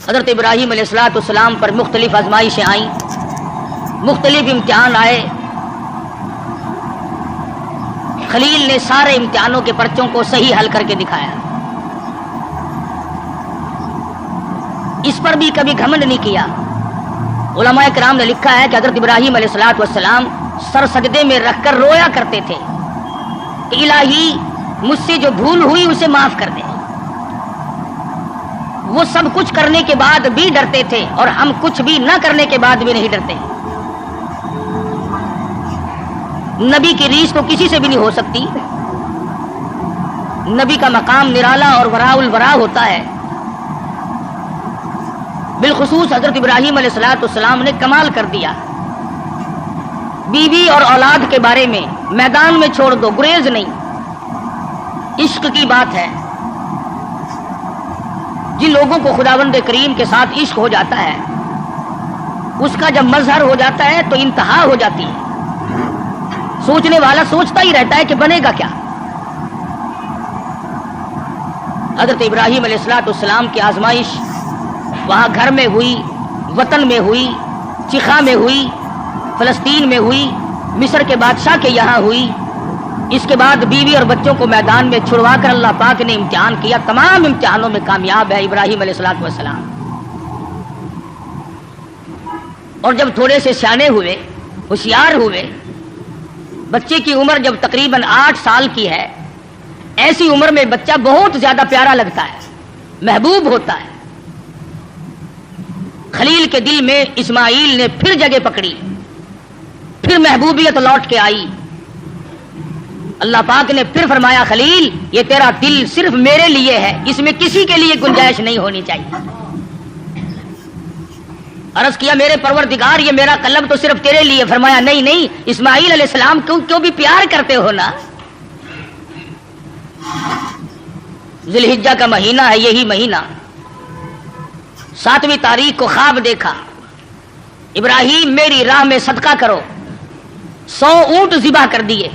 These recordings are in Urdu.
حضرت ابراہیم علیہ السلام پر مختلف آزمائشیں آئیں، مختلف امتحان آئے. خلیل نے سارے امتحانوں کے پرچوں کو صحیح حل کر کے دکھایا. اس پر بھی کبھی گھمنڈ نہیں کیا. علماء کرام نے لکھا ہے کہ حضرت ابراہیم علیہ السلام سر سجدے میں رکھ کر رویا کرتے تھے کہ الہی مجھ سے جو بھول ہوئی اسے معاف کر دے. وہ سب کچھ کرنے کے بعد بھی ڈرتے تھے اور ہم کچھ بھی نہ کرنے کے بعد بھی نہیں ڈرتے. نبی کی ریس تو کسی سے بھی نہیں ہو سکتی. نبی کا مقام نرالا اور وراء الورا ہوتا ہے. بالخصوص حضرت ابراہیم علیہ السلام نے کمال کر دیا. بیوی اور اولاد کے بارے میں میدان میں چھوڑ دو، گریز نہیں. عشق کی بات ہے. جن لوگوں کو خداوند کریم کے ساتھ عشق ہو جاتا ہے، اس کا جب مظہر ہو جاتا ہے تو انتہا ہو جاتی ہے. سوچنے والا سوچتا ہی رہتا ہے کہ بنے گا کیا. حضرت ابراہیم علیہ السلام کی آزمائش وہاں گھر میں ہوئی، وطن میں ہوئی، چخا میں ہوئی، فلسطین میں ہوئی، مصر کے بادشاہ کے یہاں ہوئی. اس کے بعد بیوی اور بچوں کو میدان میں چھڑوا کر اللہ پاک نے امتحان کیا. تمام امتحانوں میں کامیاب ہے ابراہیم علیہ السلام. اور جب تھوڑے سے سیانے ہوئے، ہوشیار ہوئے، بچے کی عمر جب تقریباً 8 سال کی ہے، ایسی عمر میں بچہ بہت زیادہ پیارا لگتا ہے، محبوب ہوتا ہے. خلیل کے دل میں اسماعیل نے پھر جگہ پکڑی، پھر محبوبیت لوٹ کے آئی. اللہ پاک نے پھر فرمایا خلیل یہ تیرا دل صرف میرے لیے ہے، اس میں کسی کے لیے گنجائش نہیں ہونی چاہیے. عرض کیا میرے پروردگار یہ میرا قلب تو صرف تیرے لیے. فرمایا نہیں اسماعیل علیہ السلام کیوں بھی پیار کرتے ہو نا. ذی الحجہ کا مہینہ ہے، یہی مہینہ 7ویں تاریخ کو خواب دیکھا، ابراہیم میری راہ میں صدقہ کرو. 100 اونٹ ذبح کر دیے.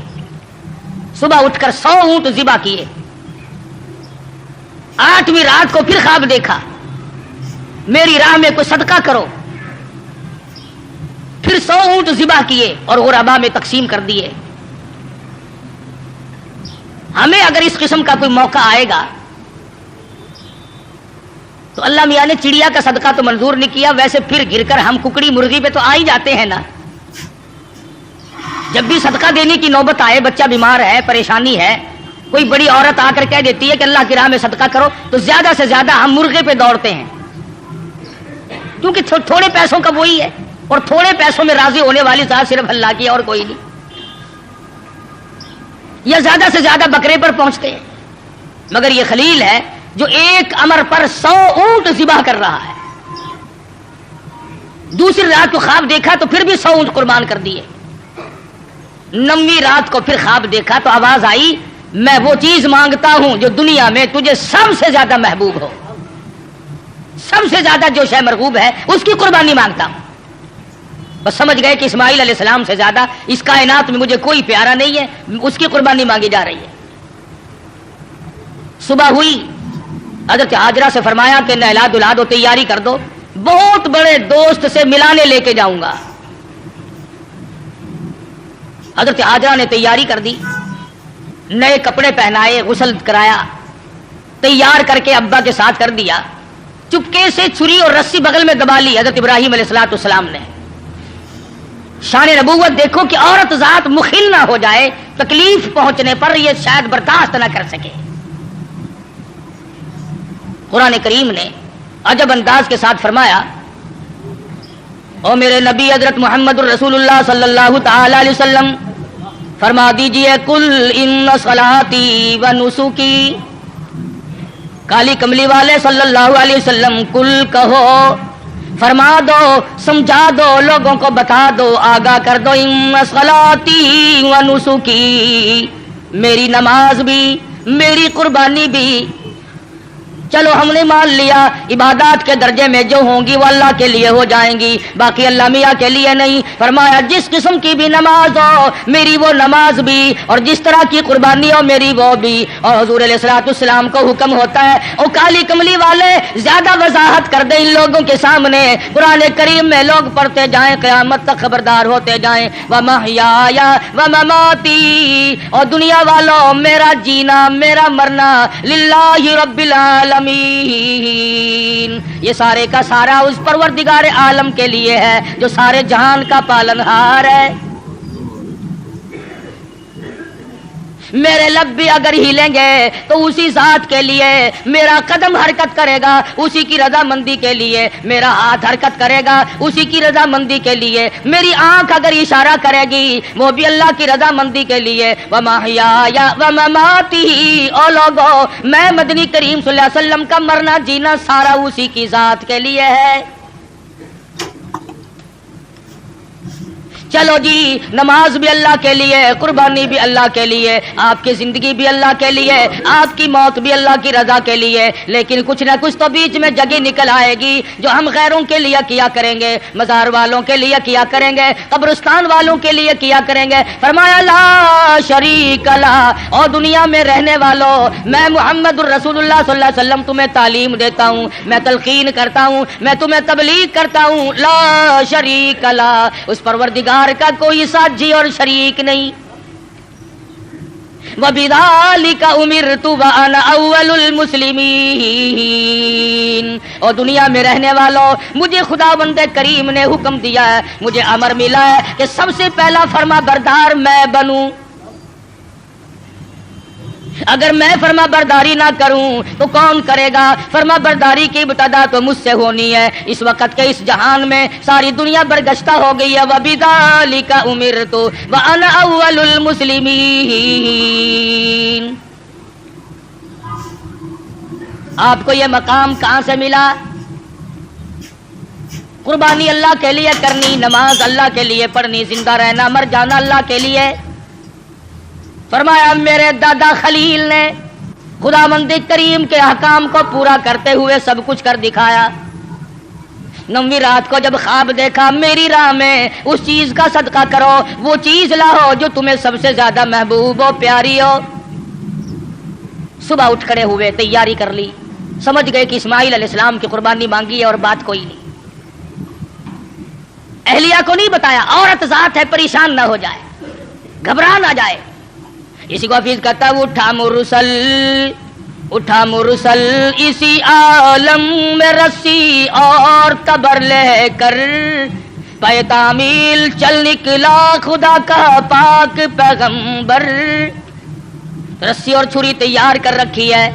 صبح اٹھ کر 100 اونٹ ذبح کیے. 8ویں رات کو پھر خواب دیکھا، میری راہ میں کوئی صدقہ کرو. پھر 100 اونٹ ذبح کیے اور غربا میں تقسیم کر دیے. ہمیں اگر اس قسم کا کوئی موقع آئے گا تو اللہ میاں نے چڑیا کا صدقہ تو منظور نہیں کیا، ویسے پھر گر کر ہم ککڑی مرغی پہ تو آ ہی جاتے ہیں نا. جب بھی صدقہ دینے کی نوبت آئے، بچہ بیمار ہے، پریشانی ہے، کوئی بڑی عورت آ کر کہہ دیتی ہے کہ اللہ کی راہ میں صدقہ کرو، تو زیادہ سے زیادہ ہم مرغے پہ دوڑتے ہیں، کیونکہ تھوڑے پیسوں کا وہی ہے، اور تھوڑے پیسوں میں راضی ہونے والی ذات صرف اللہ کی اور کوئی نہیں. یا زیادہ سے زیادہ بکرے پر پہنچتے ہیں. مگر یہ خلیل ہے جو ایک امر پر 100 اونٹ ذبح کر رہا ہے. دوسری رات کو خواب دیکھا تو پھر بھی 100 اونٹ قربان کر دیے. 9ویں رات کو پھر خواب دیکھا تو آواز آئی میں وہ چیز مانگتا ہوں جو دنیا میں تجھے سب سے زیادہ محبوب ہو. سب سے زیادہ جو شے مرغوب ہے اس کی قربانی مانگتا ہوں. بس سمجھ گئے کہ اسماعیل علیہ السلام سے زیادہ اس کائنات میں مجھے کوئی پیارا نہیں ہے، اس کی قربانی مانگی جا رہی ہے. صبح ہوئی، حضرت ہاجرہ سے فرمایا کہ نہلا دھلا دو، تیاری کر دو، بہت بڑے دوست سے ملانے لے کے جاؤں گا. حضرت ہاجرہ نے تیاری کر دی، نئے کپڑے پہنائے، غسل کرایا، تیار کر کے ابا کے ساتھ کر دیا. چپکے سے چھری اور رسی بغل میں دبا لی حضرت ابراہیم علیہ السلام نے. شان نبوت دیکھو کہ عورت ذات مخل نہ ہو جائے، تکلیف پہنچنے پر یہ شاید برداشت نہ کر سکے. قرآن کریم نے عجب انداز کے ساتھ فرمایا او میرے نبی حضرت محمد الرسول اللہ صلی اللہ تعالی علیہ وسلم فرما دیجئے کل ان صلاتی و نسکی. کالی کملی والے صلی اللہ علیہ وسلم کل کہو، فرما دو، سمجھا دو، لوگوں کو بتا دو، آگاہ کر دو. ان صلاتی و نسکی، میری نماز بھی، میری قربانی بھی، چلو ہم نے مان لیا عبادات کے درجے میں جو ہوں گی وہ اللہ کے لیے ہو جائیں گی، باقی اللہ میاں کے لیے نہیں۔ فرمایا جس قسم کی بھی نماز ہو میری وہ نماز بھی، اور جس طرح کی قربانی ہو میری وہ بھی۔ اور حضور علیہ الصلوۃ والسلام کو حکم ہوتا ہے او کالی کملی والے زیادہ وضاحت کر دیں ان لوگوں کے سامنے، قرآن کریم میں لوگ پڑھتے جائیں قیامت تک خبردار ہوتے جائیں۔ وَمَحْيَايَ وَمَمَاتِي، اور دنیا والوں میرا جینا میرا مرنا للہ رب العالمین، یہ سارے کا سارا اس پروردگار عالم کے لیے ہے جو سارے جہان کا پالنہار ہے۔ میرے لب بھی اگر ہلیں گے تو اسی ذات کے لیے، میرا قدم حرکت کرے گا اسی کی رضا مندی کے لیے، میرا ہاتھ حرکت کرے گا اسی کی رضا مندی کے لیے، میری آنکھ اگر اشارہ کرے گی وہ بھی اللہ کی رضا مندی کے لیے۔ وَمَحْيَايَ وَمَمَاتِي، او لوگو میں مدنی کریم صلی اللہ علیہ وسلم کا مرنا جینا سارا اسی کی ذات کے لیے ہے۔ چلو جی نماز بھی اللہ کے لیے، قربانی بھی اللہ کے لیے، آپ کی زندگی بھی اللہ کے لیے، آپ کی موت بھی اللہ کی رضا کے لیے، لیکن کچھ نہ کچھ تو بیچ میں جگہ نکل آئے گی جو ہم غیروں کے لیے کیا کریں گے، مزار والوں کے لیے کیا کریں گے، قبرستان والوں کے لیے کیا کریں گے۔ فرمایا لا شریک لا، اور دنیا میں رہنے والوں میں محمد الرسول اللہ صلی اللہ علیہ وسلم تمہیں تعلیم دیتا ہوں، میں تلقین کرتا ہوں، میں تمہیں تبلیغ کرتا ہوں، لا شریک لا، اس پروردگار کا کوئی ساتھی اور شریک نہیں۔ وَبِذَلِكَ أُمِرْتُ وَأَنَا أَوَّلُ الْمُسْلِمِينَ، اور دنیا میں رہنے والوں مجھے خداوند کریم نے حکم دیا ہے، مجھے امر ملا ہے کہ سب سے پہلا فرما بردار میں بنوں۔ اگر میں فرما برداری نہ کروں تو کون کرے گا؟ فرما برداری کی ابتدا تو مجھ سے ہونی ہے۔ اس وقت کے اس جہان میں ساری دنیا برگشتہ ہو گئی ہے۔ وَبِذَلِكَ أُمِرْتُ وَأَنَا أَوَّلُ الْمُسْلِمِينَ، آپ کو یہ مقام کہاں سے ملا؟ قربانی اللہ کے لیے کرنی، نماز اللہ کے لیے پڑھنی، زندہ رہنا مر جانا اللہ کے لیے۔ فرمایا میرے دادا خلیل نے خداوند کریم کے احکام کو پورا کرتے ہوئے سب کچھ کر دکھایا۔ 9ویں رات کو جب خواب دیکھا میری راہ میں اس چیز کا صدقہ کرو، وہ چیز لاؤ جو تمہیں سب سے زیادہ محبوب ہو پیاری ہو۔ صبح اٹھ کھڑے ہوئے، تیاری کر لی، سمجھ گئے کہ اسماعیل علیہ السلام کی قربانی مانگی ہے اور بات کوئی نہیں۔ اہلیہ کو نہیں بتایا، عورت ذات ہے پریشان نہ ہو جائے، گھبرا نہ جائے۔ اسی کو حفیظ کہتا ہے اٹھا مرسل اسی عالم میں رسی اور قبر لے کر، پے تعمیل چل نکلا خدا کا پاک پیغمبر۔ رسی اور چھری تیار کر رکھی ہے،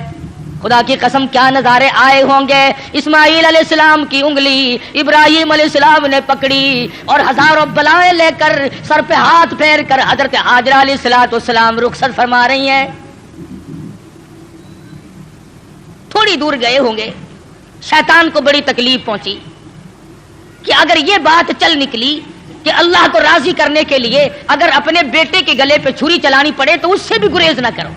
خدا کی قسم کیا نظارے آئے ہوں گے۔ اسماعیل علیہ السلام کی انگلی ابراہیم علیہ السلام نے پکڑی اور ہزاروں بلائیں لے کر سر پہ ہاتھ پھیر کر حضرت ہاجرہ علیہ السلام رخصت فرما رہی ہیں۔ تھوڑی دور گئے ہوں گے، شیطان کو بڑی تکلیف پہنچی کہ اگر یہ بات چل نکلی کہ اللہ کو راضی کرنے کے لیے اگر اپنے بیٹے کے گلے پہ چھری چلانی پڑے تو اس سے بھی گریز نہ کرو،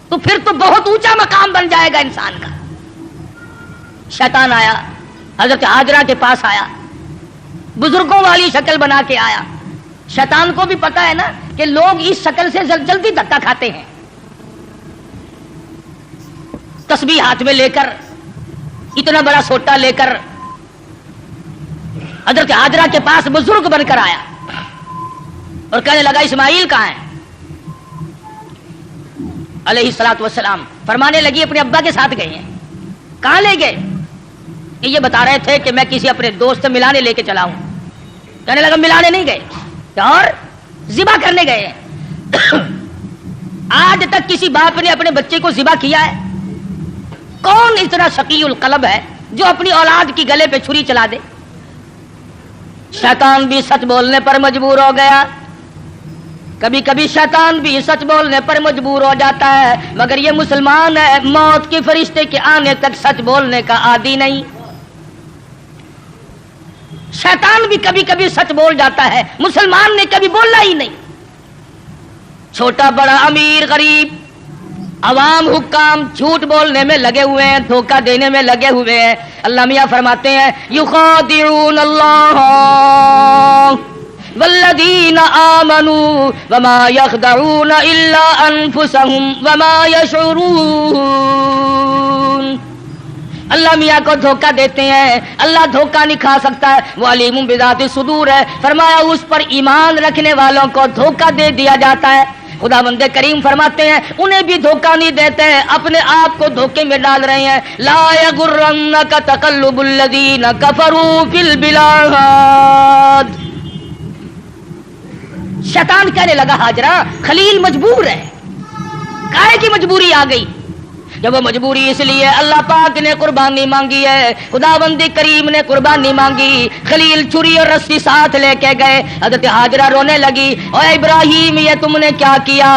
تو پھر تو بہت اونچا مقام بن جائے گا انسان کا۔ شیطان آیا، حضرت ہاجرہ کے پاس آیا، بزرگوں والی شکل بنا کے آیا۔ شیطان کو بھی پتا ہے نا کہ لوگ اس شکل سے جلدی دھکا کھاتے ہیں۔ تسبیح ہاتھ میں لے کر، اتنا بڑا سوٹا لے کر حضرت ہاجرہ کے پاس بزرگ بن کر آیا اور کہنے لگا اسماعیل کہاں ہے علیہ الصلوۃ والسلام؟ فرمانے لگی اپنے ابا کے ساتھ گئے ہیں۔ کہاں لے گئے؟ یہ بتا رہے تھے کہ میں کسی اپنے دوست سے ملانے لے کے چلا ہوں۔ کہنے لگا ملانے نہیں گئے اور ذبح کرنے گئے ہیں۔ آج تک کسی باپ نے اپنے بچے کو ذبح کیا ہے؟ کون اتنا شقی القلب ہے جو اپنی اولاد کی گلے پہ چھری چلا دے؟ شیطان بھی سچ بولنے پر مجبور ہو گیا، کبھی کبھی شیطان بھی سچ بولنے پر مجبور ہو جاتا ہے، مگر یہ مسلمان ہے، موت کے فرشتے کے آنے تک سچ بولنے کا عادی نہیں۔ شیطان بھی کبھی کبھی سچ بول جاتا ہے، مسلمان نے کبھی بولا ہی نہیں۔ چھوٹا بڑا امیر غریب عوام حکام جھوٹ بولنے میں لگے ہوئے ہیں، دھوکہ دینے میں لگے ہوئے ہیں۔ اللہ میاں فرماتے ہیں یخادعون اللہ والذین آمنوا وما یخدعون الا انفسهم وما یشعرون۔ اللہ میاں کو دھوکہ دیتے ہیں، اللہ دھوکہ نہیں کھا سکتا ہے، وہ علیم بذات الصدور ہے۔ فرمایا اس پر ایمان رکھنے والوں کو دھوکہ دے دیا جاتا ہے۔ خدا بند کریم فرماتے ہیں انہیں بھی دھوکہ نہیں دیتے ہیں، اپنے آپ کو دھوکے میں ڈال رہے ہیں۔ لا یغرنک تقلب الذین کفروا فی البلاد۔ شیطان کہنے لگا ہاجرہ خلیل مجبور ہے، کائے کی مجبوری آ گئی؟ جب وہ مجبوری اس لیے اللہ پاک نے قربانی مانگی ہے، خداوند کریم نے قربانی مانگی، خلیل چھری اور رسی ساتھ لے کے گئے۔ حضرت ہاجرہ رونے لگی، اے ابراہیم یہ تم نے کیا کیا،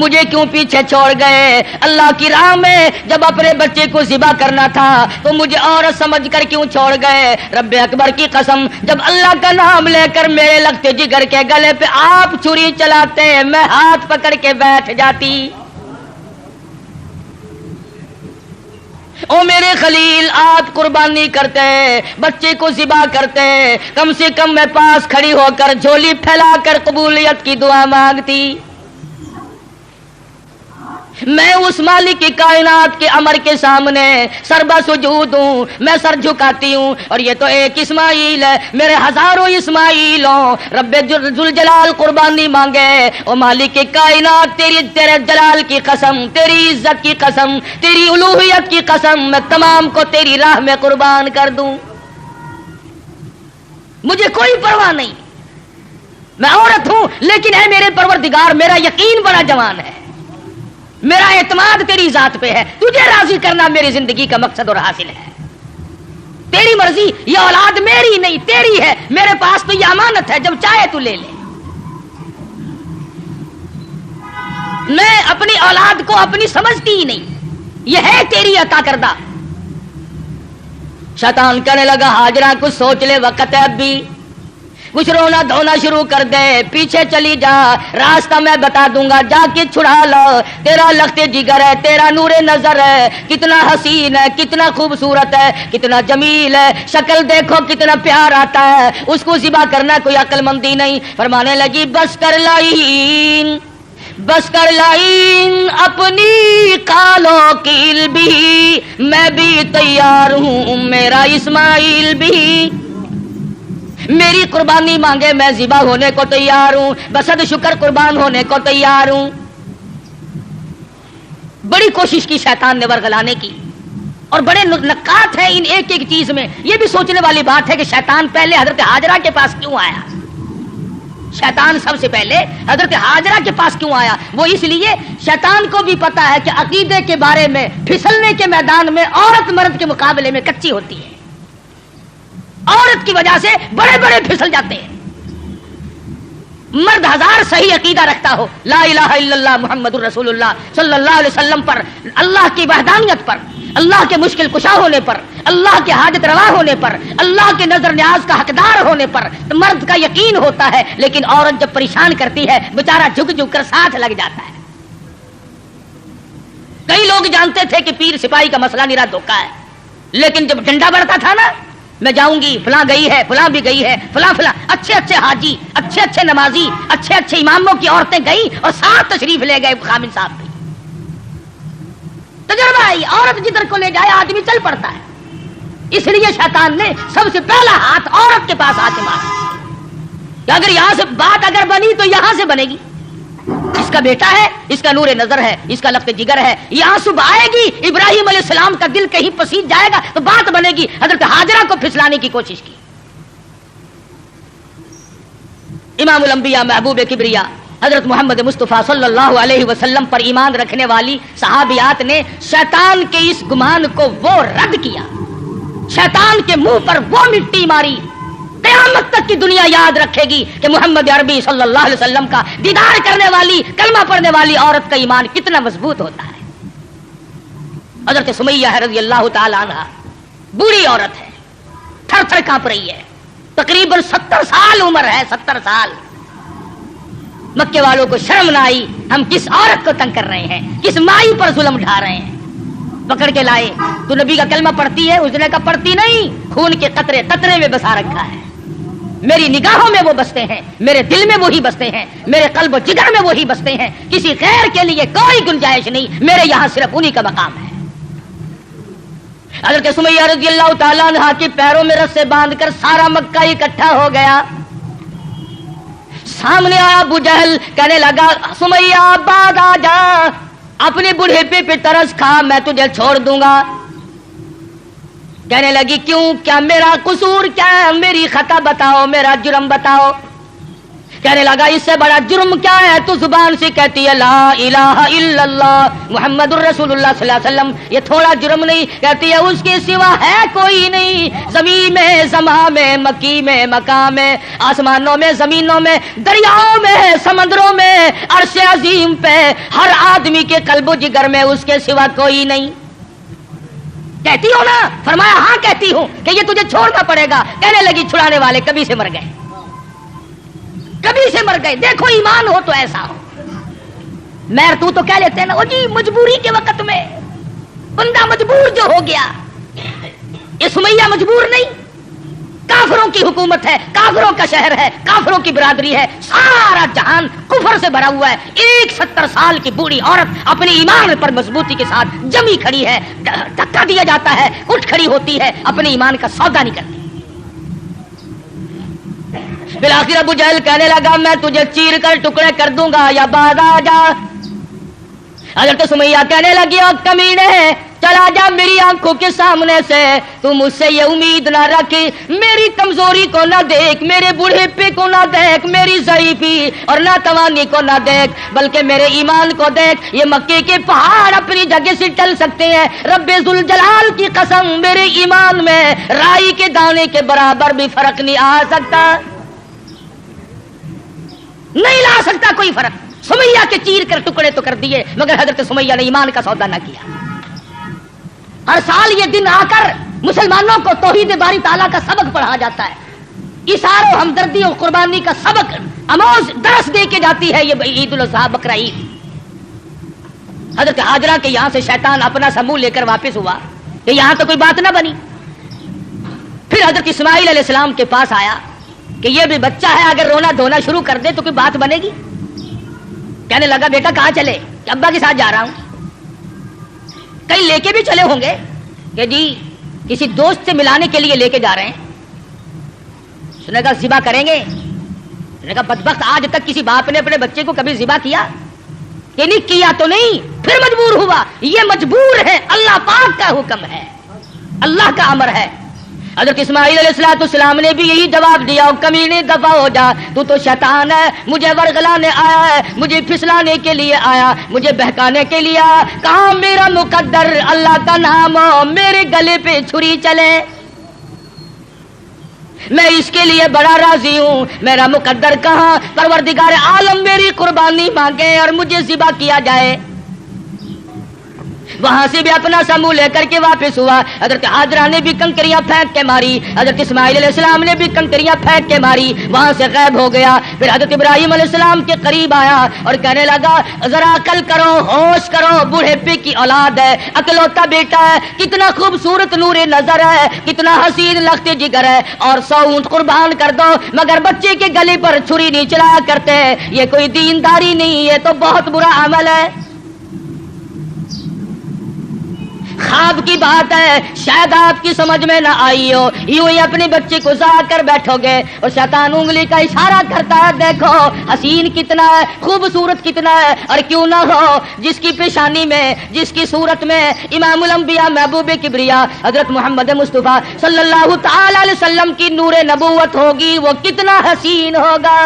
مجھے کیوں پیچھے چھوڑ گئے؟ اللہ کی راہ میں جب اپنے بچے کو ذبح کرنا تھا تو مجھے عورت سمجھ کر کیوں چھوڑ گئے؟ رب اکبر کی قسم، جب اللہ کا نام لے کر میرے لگتے جگر کے گلے پہ آپ چھری چلاتے میں ہاتھ پکڑ کے بیٹھ جاتی۔ او میرے خلیل آپ قربانی کرتے بچے کو ذبح کرتے، کم سے کم میں پاس کھڑی ہو کر جھولی پھیلا کر قبولیت کی دعا مانگتی۔ میں اس مالک کی کائنات کے امر کے سامنے سربا سجود ہوں، میں سر جھکاتی ہوں، اور یہ تو ایک اسماعیل ہے، میرے ہزاروں اسماعیلوں رب ذوالجلال قربانی مانگے۔ او مالک کی کائنات تیرے جلال کی قسم، تیری عزت کی قسم، تیری الوہیت کی قسم، میں تمام کو تیری راہ میں قربان کر دوں، مجھے کوئی پرواہ نہیں، میں عورت ہوں لیکن اے میرے پروردگار میرا یقین بڑا جوان ہے، میرا اعتماد تیری ذات پہ ہے، تجھے راضی کرنا میری زندگی کا مقصد اور حاصل ہے، تیری مرضی، یہ اولاد میری نہیں تیری ہے، میرے پاس تو یہ امانت ہے، جب چاہے تو لے لے، میں اپنی اولاد کو اپنی سمجھتی ہی نہیں، یہ ہے تیری عطا کردہ۔ شیطان کہنے لگا ہاجرہ کچھ سوچ لے، وقت ہے اب بھی، کچھ رونا دھونا شروع کر دے، پیچھے چلی جا، راستہ میں بتا دوں گا، جا کے چھڑا لو، تیرا لخت جگر ہے، تیرا نور نظر ہے، کتنا حسین ہے، کتنا خوبصورت ہے، کتنا جمیل ہے، شکل دیکھو کتنا پیار آتا ہے، اس کو ذبح کرنا کوئی عقل مندی نہیں۔ فرمانے لگی بس کر لائن، بس کر لائن اپنی کالوں کیل بھی، میں بھی تیار ہوں میرا اسماعیل بھی، میری قربانی مانگے میں ذبح ہونے کو تیار ہوں، بسد شکر قربان ہونے کو تیار ہوں۔ بڑی کوشش کی شیطان نے ورغلانے کی، اور بڑے نکات ہیں ان ایک ایک چیز میں۔ یہ بھی سوچنے والی بات ہے کہ شیطان پہلے حضرت ہاجرہ کے پاس کیوں آیا؟ شیطان سب سے پہلے حضرت ہاجرہ کے پاس کیوں آیا؟ وہ اس لیے شیطان کو بھی پتا ہے کہ عقیدے کے بارے میں پھسلنے کے میدان میں عورت مرد کے مقابلے میں کچی ہوتی ہے، عورت کی وجہ سے بڑے بڑے پھسل جاتے ہیں۔ مرد ہزار صحیح عقیدہ رکھتا ہو، لا الہ الا اللہ محمد الرسول اللہ صلی اللہ علیہ وسلم پر، اللہ کی وحدانیت پر، اللہ کے مشکل کشا ہونے پر، اللہ کے حاجت روا ہونے پر، اللہ کے نظر نیاز کا حقدار ہونے پر مرد کا یقین ہوتا ہے، لیکن عورت جب پریشان کرتی ہے بیچارہ جھک جھک کر ساتھ لگ جاتا ہے۔ کئی لوگ جانتے تھے کہ پیر سپاہی کا مسئلہ نرا دھوکہ ہے، لیکن جب ڈنڈا بڑھتا تھا نا، میں جاؤں گی، فلاں گئی ہے، فلاں بھی گئی ہے، فلاں فلاں اچھے اچھے حاجی، اچھے اچھے نمازی، اچھے اچھے اماموں کی عورتیں گئیں اور ساتھ تشریف لے گئے خامن صاحب بھی۔ تجربہ ہے، عورت جدھر کو لے جائے آدمی چل پڑتا ہے، اس لیے شیطان نے سب سے پہلا ہاتھ عورت کے پاس آ کے مارا کہ اگر یہاں سے بات اگر بنی تو یہاں سے بنے گی، اس کا بیٹا ہے، اس کا نور نظر ہے، اس کا لخت جگر ہے، یہاں صبح آئے گی، ابراہیم علیہ السلام کا دل کہیں پسیج جائے گا تو بات بنے گی۔ حضرت ہاجرہ کو پھسلانے کی کوشش کی۔ امام الانبیاء محبوب کبریا حضرت محمد مصطفیٰ صلی اللہ علیہ وسلم پر ایمان رکھنے والی صحابیات نے شیطان کے اس گمان کو وہ رد کیا، شیطان کے منہ پر وہ مٹی ماری۔ قیامت تک کی دنیا یاد رکھے گی کہ محمد عربی صلی اللہ علیہ وسلم کا دیدار کرنے والی، کلمہ پڑھنے والی عورت کا ایمان کتنا مضبوط ہوتا ہے۔ حضرت سمیہ رضی اللہ تعالی عنہ بوڑھی عورت ہے، تھر تھر کانپ رہی ہے، تقریباً 70 سال عمر ہے، 70 سال۔ مکے والوں کو شرم نہ آئی، ہم کس عورت کو تنگ کر رہے ہیں، کس مائی پر ظلم ڈھا رہے ہیں، پکڑ کے لائے۔ تو نبی کا کلمہ پڑھتی ہے؟ اس نے کہا پڑھتی نہیں، خون کے قطرے قطرے میں بسا رکھا ہے، میری نگاہوں میں وہ بستے ہیں، میرے دل میں وہی بستے ہیں، میرے قلب و جگر میں وہی بستے ہیں، کسی غیر کے لیے کوئی گنجائش نہیں، میرے یہاں صرف انہی کا مقام ہے۔ حضرت سمیہ رضی اللہ تعالیٰ عنہا کے پیروں میں رسے باندھ کر سارا مکہ اکٹھا ہو گیا۔ سامنے آیا ابو جہل، کہنے لگا سمیہ بعد آ جا، اپنے بڑھیپے پہ ترس کھا، میں تجھے چھوڑ دوں گا۔ کہنے لگی کیوں، کیا میرا قصور کیا ہے، میری خطا بتاؤ، میرا جرم بتاؤ۔ کہنے لگا اس سے بڑا جرم کیا ہے، تو زبان سے کہتی ہے لا الہ الا اللہ محمد الرسول اللہ صلی اللہ علیہ وسلم، یہ تھوڑا جرم نہیں، کہتی ہے اس کے سوا ہے کوئی نہیں، زمین میں، زماں میں، مکی میں، مکان میں، آسمانوں میں، زمینوں میں، دریاؤں میں، سمندروں میں، عرش عظیم پہ، ہر آدمی کے قلب و جگر میں اس کے سوا کوئی نہیں۔ کہتی ہو نا؟ فرمایا ہاں کہتی ہوں کہ یہ تجھے چھوڑنا پڑے گا۔ کہنے لگی چھڑانے والے کبھی سے مر گئے، کبھی سے مر گئے، دیکھو ایمان ہو تو ایسا ہو۔ میر تو کہہ لیتے ہیں نا او جی مجبوری کے وقت میں بندہ مجبور جو ہو گیا، یہ سمیہ مجبور نہیں، کافروں کی حکومت ہے، کافروں کا شہر ہے، کافروں کی برادری ہے، سارا جہان کفر سے بھرا ہوا ہے، ایک 70 سال کی بوڑھی عورت اپنے ایمان پر مضبوطی کے ساتھ جمی کھڑی ہے، دھکا دیا جاتا ہے، اٹھ کھڑی ہوتی ہے، اپنے ایمان کا سودا نہیں کرتی۔ بالآخر ابو جہل کہنے لگا میں تجھے چیر کر ٹکڑے کر دوں گا یا بعد آ جا۔ حضرت سمیہ کہنے لگی او کمینے چلا جا میری آنکھوں کے سامنے سے، تم مجھ سے یہ امید نہ رکھ، میری کمزوری کو نہ دیکھ، میرے بڑھیپے کو نہ دیکھ، میری ضعیفی اور ناتوانی کو نہ دیکھ، بلکہ میرے ایمان کو دیکھ۔ یہ مکے کے پہاڑ اپنی جگہ سے ٹل سکتے ہیں، رب ذوالجلال کی قسم میرے ایمان میں رائی کے دانے کے برابر بھی فرق نہیں آ سکتا، نہیں لا سکتا کوئی فرق۔ سمیہ کے چیر کر ٹکڑے تو کر دیے، مگر حضرت سمیہ نے ایمان کا سودا نہ کیا۔ ہر سال یہ دن آ کر مسلمانوں کو توحید باری تعالیٰ کا سبق پڑھا جاتا ہے، ایثار و ہمدردی اور قربانی کا سبق آموز درس دے کے جاتی ہے یہ عید الاضحیٰ بقرہ عید۔ حضرت ہاجرہ کے یہاں سے شیطان اپنا سا منہ لے کر واپس ہوا کہ یہاں تو کوئی بات نہ بنی۔ پھر حضرت اسماعیل علیہ السلام کے پاس آیا کہ یہ بھی بچہ ہے، اگر رونا دھونا شروع کر دے تو کوئی بات بنے گی۔ کہنے لگا بیٹا کہاں چلے؟ کہ ابا کے ساتھ جا رہا ہوں۔ کئی لے کے بھی چلے ہوں گے کہ جی کسی دوست سے ملانے کے لیے لے کے جا رہے ہیں۔ اس نے کہا ذبح کریں گے؟ اس نے کہا بدبخت آج تک کسی باپ نے اپنے بچے کو کبھی ذبح کیا؟ کہ نہیں کیا تو نہیں، پھر مجبور ہوا، یہ مجبور ہے، اللہ پاک کا حکم ہے، اللہ کا امر ہے۔ حضرت اسماعیل علیہ السلام نے بھی یہی جواب دیا کمینے دفع ہو جا، تو شیطان ہے، مجھے ورغلانے آیا ہے، مجھے پھسلانے کے لیے آیا، مجھے بہکانے کے لیے آیا۔ کہاں میرا مقدر اللہ کا نام ہو میرے گلے پہ چھری چلے، میں اس کے لیے بڑا راضی ہوں، میرا مقدر کہاں، پروردگار عالم میری قربانی مانگے اور مجھے ذبح کیا جائے۔ وہاں سے بھی اپنا سا منہ لے کر کے واپس ہوا۔ حضرت ہاجرہ نے بھی کنکریاں پھینک کے ماری، حضرت اسماعیل علیہ السلام نے بھی کنکریاں پھینک کے ماری، وہاں سے غائب ہو گیا۔ پھر حضرت ابراہیم علیہ السلام کے قریب آیا اور کہنے لگا ذرا عقل کرو، ہوش کرو، بوڑھے کی اولاد ہے، اکلوتا بیٹا ہے، کتنا خوبصورت نور نظر ہے، کتنا حسین لخت جگر ہے، اور 100 اونٹ قربان کر دو، مگر بچے کے گلے پر چھری نہیں چلایا کرتے، یہ کوئی دینداری نہیں، یہ تو بہت برا عمل ہے۔ خواب کی بات ہے، شاید آپ کی سمجھ میں نہ آئی ہو، یوں ہی اپنے بچے کو ضائع کر بیٹھو گے، اور شیطان انگلی کا اشارہ کرتا ہے دیکھو حسین کتنا ہے، خوبصورت کتنا ہے، اور کیوں نہ ہو جس کی پیشانی میں، جس کی صورت میں امام الانبیاء محبوب کبریا حضرت محمد مصطفیٰ صلی اللہ تعالی علیہ وسلم کی نور نبوت ہوگی، وہ کتنا حسین ہوگا۔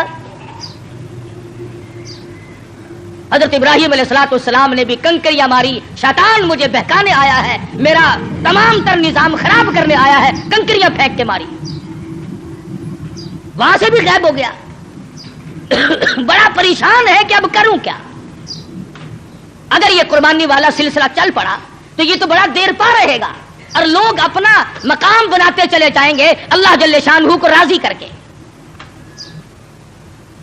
حضرت ابراہیم علیہ السلام نے بھی کنکریاں ماری، شیطان مجھے بہکانے آیا ہے، میرا تمام تر نظام خراب کرنے آیا ہے، کنکریاں پھینک کے ماری، وہاں سے بھی غائب ہو گیا۔ بڑا پریشان ہے کہ اب کروں کیا؟ اگر یہ قربانی والا سلسلہ چل پڑا تو یہ تو بڑا دیر پا رہے گا، اور لوگ اپنا مقام بناتے چلے جائیں گے اللہ جل شانہ کو راضی کر کے۔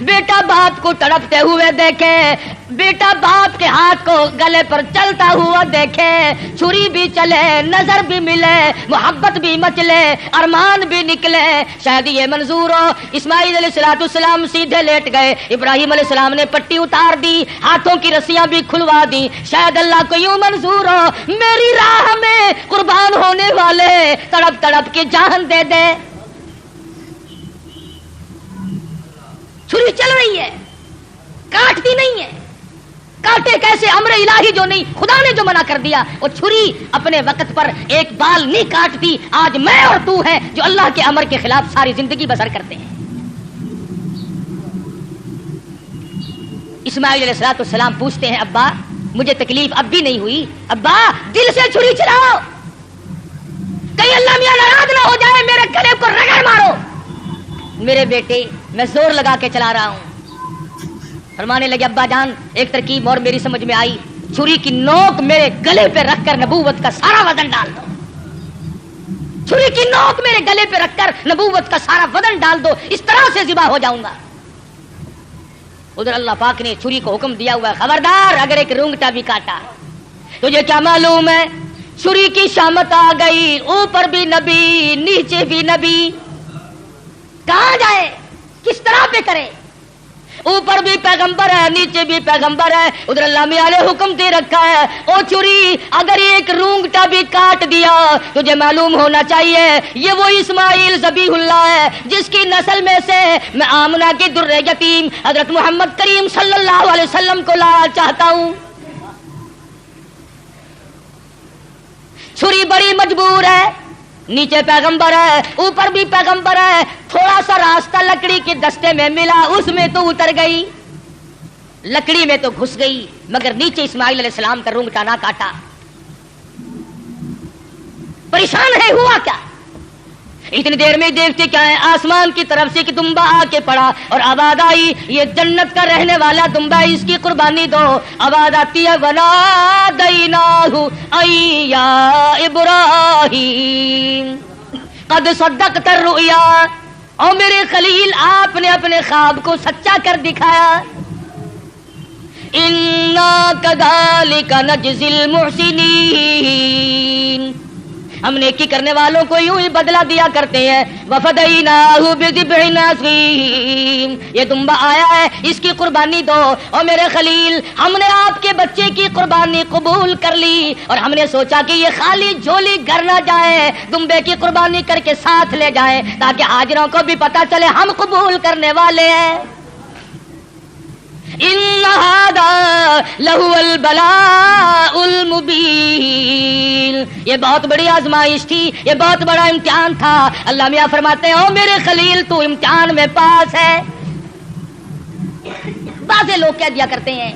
بیٹا باپ کو تڑپتے ہوئے دیکھے، بیٹا باپ کے ہاتھ کو گلے پر چلتا ہوا دیکھے، چھری بھی چلے، نظر بھی ملے، محبت بھی مچلے، ارمان بھی نکلے، شاید یہ منظور ہو۔ اسماعیل علیہ السلام سیدھے لیٹ گئے، ابراہیم علیہ السلام نے پٹی اتار دی، ہاتھوں کی رسیاں بھی کھلوا دی، شاید اللہ کو یوں منظور ہو میری راہ میں قربان ہونے والے تڑپ تڑپ کے جان دے دے۔ چھری چل رہی ہے، کاٹتی نہیں ہے، کاٹے کیسے؟ امر الہی جو نہیں، خدا نے جو منع کر دیا، وہ چھری اپنے وقت پر ایک بال نہیں کاٹتی۔ آج میں اور تو ہیں جو اللہ کے امر کے خلاف ساری زندگی بسر کرتے ہیں۔ اسماعیل علیہ السلام پوچھتے ہیں ابا مجھے تکلیف اب بھی نہیں ہوئی؟ ابا دل سے چھری چلاؤ، کہیں اللہ میاں ناراض نہ ہو جائے، میرے گلے کو رگڑ مارو۔ میرے بیٹے میں زور لگا کے چلا رہا ہوں۔ فرمانے لگے ابا جان ایک ترکیب اور میری سمجھ میں آئی، چھری کی نوک میرے گلے پہ رکھ کر نبوت کا سارا وزن ڈال دو، چھری کی نوک میرے گلے پہ رکھ کر نبوت کا سارا وزن ڈال دو، اس طرح سے ذبح ہو جاؤں گا۔ ادھر اللہ پاک نے چھری کو حکم دیا ہوا ہے خبردار اگر ایک رونگٹا بھی کاٹا، تجھے کیا معلوم ہے چھری کی شامت آ گئی، اوپر بھی نبی نیچے بھی نبی، کہاں جائے کس طرح پہ کرے؟ اوپر بھی پیغمبر ہے نیچے بھی پیغمبر ہے۔ ادھر اللہ میاں نے حکم دے رکھا ہے او چھری اگر ایک رونگٹا بھی کاٹ دیا تجھے معلوم ہونا چاہیے یہ وہ اسماعیل ذبیح اللہ ہے جس کی نسل میں سے میں آمنہ کے در یتیم حضرت محمد کریم صلی اللہ علیہ وسلم کو لانا چاہتا ہوں۔ چھری بڑی مجبور ہے، نیچے پیغمبر ہے اوپر بھی پیغمبر ہے، تھوڑا سا راستہ لکڑی کے دستے میں ملا اس میں تو اتر گئی، لکڑی میں تو گھس گئی، مگر نیچے اسماعیل علیہ السلام کا رونگٹا نہ کاٹا۔ پریشان ہے ہوا کیا؟ اتنی دیر میں دیکھتے کیا ہے آسمان کی طرف سے ایک دمبا آ کے پڑا اور آواز آئی یہ جنت کا رہنے والا دمبا ہے اس کی قربانی دو۔ آواز آتی ہے وَنَادَيْنَاهُ أَيْ يَا إِبْرَاهِيمُ قَدْ صَدَّقْتَ الرُّؤْيَا، اور میرے خلیل آپ نے اپنے خواب کو سچا کر دکھایا۔ إِنَّا كَذَلِكَ نَجْزِي الْمُحْسِنِينَ، ہم نیکی کرنے والوں کو یوں ہی بدلہ دیا کرتے ہیں۔ وَفَدَيْنَاهُ بِذِبْحٍ عَظِيمٍ، یہ دمبا آیا ہے اس کی قربانی دو۔ اور میرے خلیل ہم نے آپ کے بچے کی قربانی قبول کر لی اور ہم نے سوچا کہ یہ خالی جھولی گھر نہ جائے، دمبے کی قربانی کر کے ساتھ لے جائیں تاکہ حاضروں کو بھی پتا چلے ہم قبول کرنے والے ہیں۔ إِنَّ هَذَا لَهُوَ الْبَلَاءُ الْمُبِينُ، یہ بہت بڑی آزمائش تھی، یہ بہت بڑا امتحان تھا۔ اللہ میاں فرماتے ہیں او میرے خلیل تو امتحان میں پاس ہے۔ بعض لوگ کہہ دیا کرتے ہیں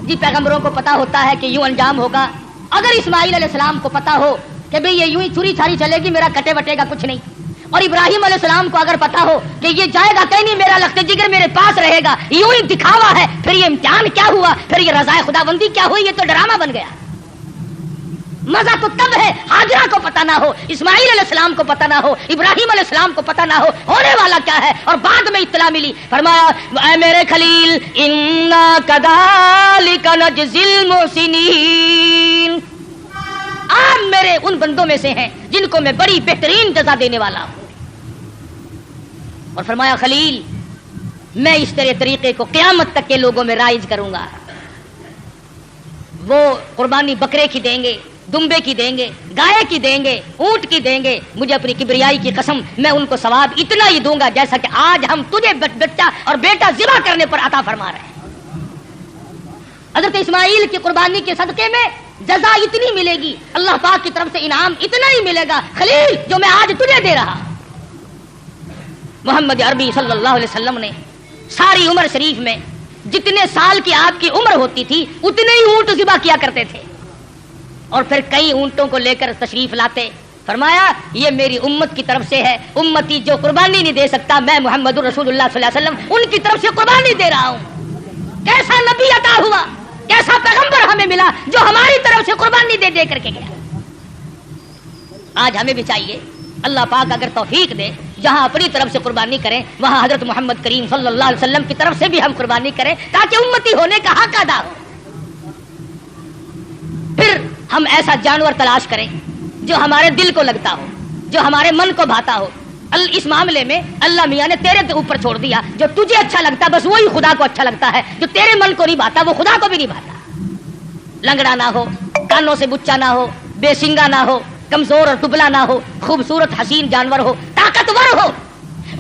جی پیغمبروں کو پتا ہوتا ہے کہ یوں انجام ہوگا، اگر اسماعیل علیہ السلام کو پتا ہو کہ بھئی یہ یوں ہی چھری چھاری چلے گی میرا کٹے وٹے گا کچھ نہیں، اور ابراہیم علیہ السلام کو اگر پتا ہو کہ یہ جائے گا کہیں نہیں میرا لخت جگر میرے پاس رہے گا، یوں ہی دکھاوا ہے، پھر یہ امتحان کیا ہوا، پھر یہ رضائے خدا بندی کیا ہوئی، یہ تو ڈرامہ بن گیا۔ مزہ تو تب ہے ہاجرہ کو پتا نہ ہو، اسماعیل علیہ السلام کو پتا نہ ہو، ابراہیم علیہ السلام کو پتا نہ ہو ہونے والا کیا ہے، اور بعد میں اطلاع ملی۔ فرمایا اے میرے خلیل انا کذالک نجزی المحسنین، آپ میرے ان بندوں میں سے ہیں جن کو میں بڑی بہترین جزا دینے والا ہوں۔ اور فرمایا خلیل میں اس طرح طریقے کو قیامت تک کے لوگوں میں رائج کروں گا، وہ قربانی بکرے کی دیں گے، دمبے کی دیں گے، گائے کی دیں گے، اونٹ کی دیں گے، مجھے اپنی کبریائی کی قسم میں ان کو ثواب اتنا ہی دوں گا جیسا کہ آج ہم تجھے بچہ اور بیٹا ذبح کرنے پر عطا فرما رہے ہیں۔ حضرت اسماعیل کی قربانی کے صدقے میں جزا اتنی ملے گی، اللہ پاک کی طرف سے انعام اتنا ہی ملے گا خلیل جو میں آج تجھے دے رہا۔ محمد عربی صلی اللہ علیہ وسلم نے ساری عمر شریف میں جتنے سال کی آپ کی عمر ہوتی تھی اتنے ہی اونٹ ذبح کیا کرتے تھے، اور پھر کئی اونٹوں کو لے کر تشریف لاتے۔ فرمایا یہ میری امت کی طرف سے ہے، امتی جو قربانی نہیں دے سکتا میں محمد رسول اللہ صلی اللہ علیہ وسلم ان کی طرف سے قربانی دے رہا ہوں۔ کیسا نبی عطا ہوا، کیسا پیغمبر ہمیں ملا جو ہماری طرف سے قربانی دے دے کر کے گیا۔ آج ہمیں بھی چاہیے اللہ پاک اگر توفیق دے جہاں اپنی طرف سے قربانی کریں وہاں حضرت محمد کریم صلی اللہ علیہ وسلم کی طرف سے بھی ہم قربانی کریں تاکہ امتی ہونے کا حق ادا ہو. پھر ہم ایسا جانور تلاش کریں جو ہمارے دل کو لگتا ہو, جو ہمارے من کو بھاتا ہو. اس معاملے میں اللہ میاں نے تیرے اوپر چھوڑ دیا, جو تجھے اچھا لگتا بس وہی خدا کو اچھا لگتا ہے, جو تیرے من کو نہیں بھاتا وہ خدا کو بھی نہیں بھاتا. لنگڑا نہ ہو, کانوں سے بچا نہ ہو, بے سنگا نہ ہو, کمزور اور دبلا نہ ہو, خوبصورت حسین جانور ہو, طاقتور ہو.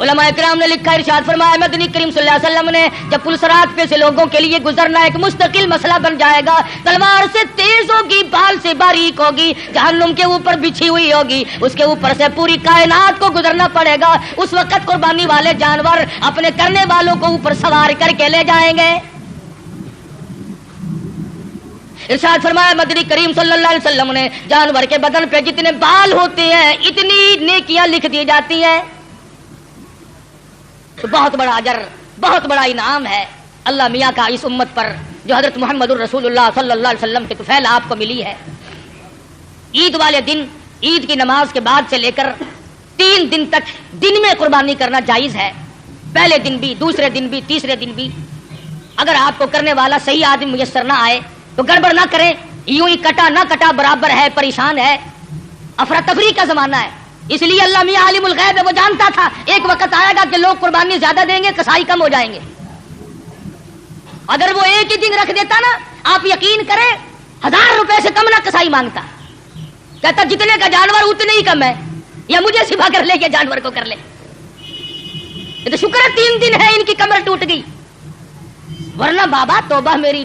علماء کرام نے لکھا, ارشاد فرمایا مدنی کریم صلی اللہ علیہ وسلم نے جب پلسرات پہ سے لوگوں کے لیے گزرنا ایک مستقل مسئلہ بن جائے گا, تلوار سے تیز ہوگی, بال سے باریک ہوگی, جہنم کے اوپر بچھی ہوئی ہوگی, اس کے اوپر سے پوری کائنات کو گزرنا پڑے گا. اس وقت قربانی والے جانور اپنے کرنے والوں کو اوپر سوار کر کے لے جائیں گے. ارشاد فرمایا مدنی کریم صلی اللہ علیہ وسلم نے جانور کے بدن پہ جتنے بال ہوتے ہیں اتنی نیکیاں لکھ دی جاتی ہیں. تو بہت بڑا اجر, بہت بڑا انعام ہے اللہ میاں کا اس امت پر جو حضرت محمد الرسول اللہ صلی اللہ علیہ وسلم کے طفیل آپ کو ملی ہے. عید والے دن, عید کی نماز کے بعد سے لے کر 3 دن تک دن میں قربانی کرنا جائز ہے. پہلے دن بھی, دوسرے دن بھی, تیسرے دن بھی. اگر آپ کو کرنے والا صحیح آدمی میسر نہ آئے تو گڑبڑ نہ کریں, یوں ہی کٹا نہ کٹا برابر ہے, پریشان ہے. افراتفری کا زمانہ ہے, اس لیے اللہ میاں عالم الغیب ہے, وہ جانتا تھا ایک وقت آئے گا کہ لوگ قربانی زیادہ دیں گے, کسائی کم ہو جائیں گے. اگر وہ ایک ہی دن رکھ دیتا نا, آپ یقین کریں 1000 روپے سے کم نہ کسائی مانگتا. کہتا جتنے کا جانور اتنے ہی کم ہے, یا مجھے سفا کر لے, یا جانور کو کر لے. یہ تو شکر ہے 3 دن ہے ان کی کمر ٹوٹ گئی, ورنہ بابا توبہ میری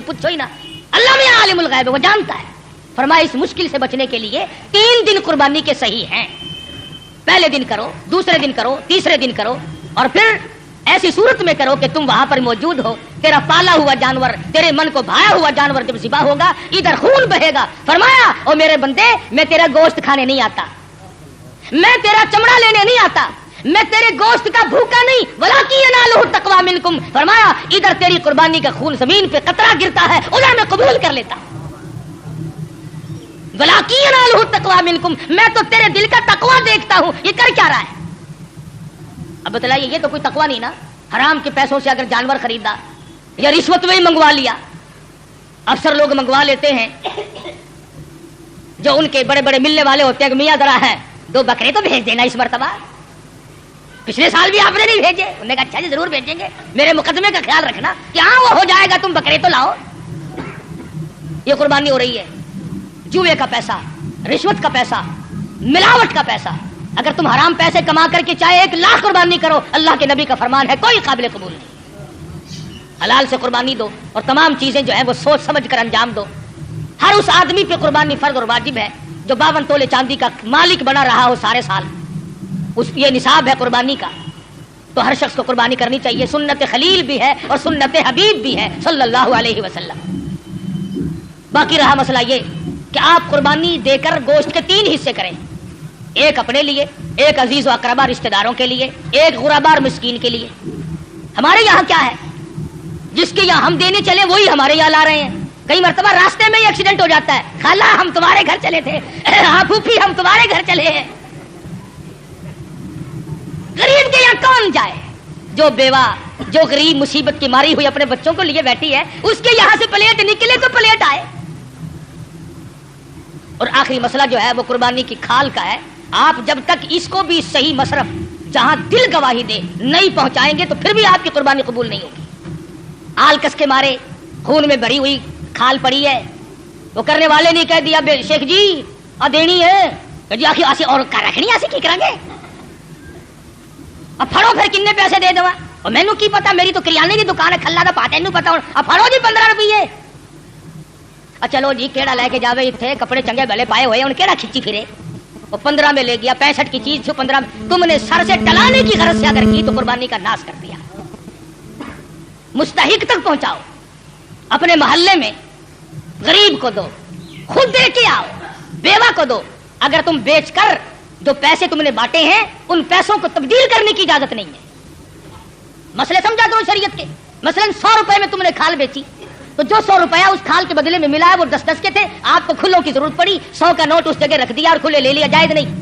پوچھو ہی نا. اللہ میاں عالم الغیب ہے, وہ جانتا ہے. فرمایا اس مشکل سے بچنے کے لیے 3 دن قربانی کے صحیح ہیں. پہلے دن کرو, دوسرے دن کرو, تیسرے دن کرو, اور پھر ایسی صورت میں کرو کہ تم وہاں پر موجود ہو. تیرا پالا ہوا جانور, تیرے من کو بھایا ہوا جانور جب ذبح ہوگا ادھر خون بہے گا. فرمایا او میرے بندے, میں تیرا گوشت کھانے نہیں آتا, میں تیرا چمڑا لینے نہیں آتا, میں تیرے گوشت کا بھوکا نہیں, ولاکی ینالہ التقوی منکم. فرمایا ادھر تیری قربانی کا خون زمین پہ قطرہ گرتا ہے, ادھر میں قبول کر لیتا. ولاکی ینالہ التقوی منکم, میں تو تیرے دل کا تقوی دیکھتا ہوں, یہ کر کیا رہا ہے. اب بتلائیے, یہ تو کوئی تقوی نہیں نا. حرام کے پیسوں سے اگر جانور خریدا یا رشوت میں ہی منگوا لیا. افسر لوگ منگوا لیتے ہیں جو ان کے بڑے بڑے ملنے والے ہوتے ہیں کہ میاں ذرا ہے 2 بکرے تو بھیج دینا اس مرتبہ. پچھلے سال بھی آپ نے نہیں بھیجے. انہوں نے کہا اچھا جی ضرور بھیجیں گے, میرے مقدمے کا خیال رکھنا کہ ہاں وہ ہو جائے گا, تم بکرے تو لاؤ. یہ قربانی ہو رہی ہے, جوئے کا پیسہ, رشوت کا پیسہ, ملاوٹ کا پیسہ. اگر تم حرام پیسے کما کر کے چاہے 1 لاکھ قربانی کرو, اللہ کے نبی کا فرمان ہے کوئی قابل قبول نہیں. حلال سے قربانی دو, اور تمام چیزیں جو ہیں وہ سوچ سمجھ کر انجام دو. ہر اس آدمی پہ قربانی فرض اور واجب ہے جو 52 تولے چاندی کا مالک بنا رہا ہو سارے سال. یہ نصاب ہے قربانی کا, تو ہر شخص کو قربانی کرنی چاہیے. سنت خلیل بھی ہے اور سنت حبیب بھی ہے صلی اللہ علیہ وسلم. باقی رہا مسئلہ یہ کہ آپ قربانی دے کر گوشت کے 3 حصے کریں, ایک اپنے لیے, ایک عزیز و اقربا رشتہ داروں کے لیے, ایک غربا اور مسکین کے لیے. ہمارے یہاں کیا ہے, جس کے یہاں ہم دینے چلے وہی ہمارے یہاں لا رہے ہیں. کئی مرتبہ راستے میں ہی ایکسیڈنٹ ہو جاتا ہے, خالہ ہم تمہارے گھر چلے تھے, ہاں پھوپھی ہم تمہارے گھر چلے ہیں. غریب کے یہاں کون جائے؟ جو بیوہ, جو غریب مصیبت کی ماری ہوئی اپنے بچوں کو لیے بیٹھی ہے, اس کے یہاں سے پلیٹ نکلے تو پلیٹ آئے. اور آخری مسئلہ جو ہے وہ قربانی کی کھال کا ہے. آپ جب تک اس کو بھی صحیح مصرف جہاں دل گواہی دے نہیں پہنچائیں گے تو پھر بھی آپ کی قربانی قبول نہیں ہوگی. آلکس کے مارے خون میں بھری ہوئی کھال پڑی ہے, وہ کرنے والے نے کہہ دیا شیخ جی دینی ہے جی, آخر آسی اور رکھنی آسی کی کریں گے, اب پھڑو پھر کتنے پیسے دے دوا. اور میں نو کی پتا, میری تو کریانے کی دکان ہے, کھلا دا پاتے نو پتا, اب پھڑو جی 15 روپیے. چلو جی کیڑا لے کے جاوے, اتنے کپڑے چنگے بھلے پائے ہوئے, ان کیڑا کھچی پھرے, وہ 15 میں لے گیا. 65 کی چیز جو 15 تم نے سر سے ٹلانے کی غرض سے اگر کی تو قربانی کا ناس کر دیا. مستحق تک پہنچاؤ, اپنے محلے میں غریب کو دو, خود دے کے آؤ, بیوہ کو دو. اگر تم بیچ کر جو پیسے تم نے بانٹے ہیں ان پیسوں کو تبدیل کرنے کی اجازت نہیں ہے. مسئلے سمجھا کرو شریعت کے. مثلا 100 روپے میں تم نے کھال بیچی, تو جو 100 روپیہ اس کھال کے بدلے میں ملا ہے وہ 10-10 کے تھے. آپ کو کھلوں کی ضرورت پڑی, 100 کا نوٹ اس جگہ رکھ دیا اور کھلے لے لیا, جائز نہیں.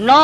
9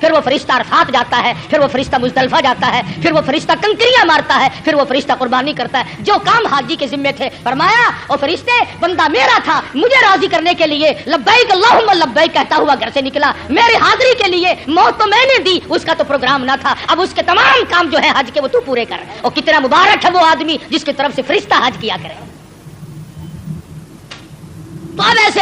پھر وہ فرشتہ عرفات جاتا ہے، پھر وہ فرشتہ مزدلفہ جاتا ہے، پھر وہ فرشتہ کنکریاں مارتا ہے، پھر وہ فرشتہ قربانی کرتا ہے. جو کام حاجی کے ذمے تھے، فرمایا او فرشتے بندہ میرا تھا، مجھے راضی کرنے کے لیے لبیک اللہم لبیک کہتا ہوا گھر سے نکلا، میری حاضری کے لیے موت تو میں نے دی، اس کا تو پروگرام نہ تھا، اب اس کے تمام کام جو ہے حج کے وہ تو پورے کر. اور کتنا مبارک ہے وہ آدمی جس کی طرف سے فرشتہ حج کیا کرے. تو اب ایسے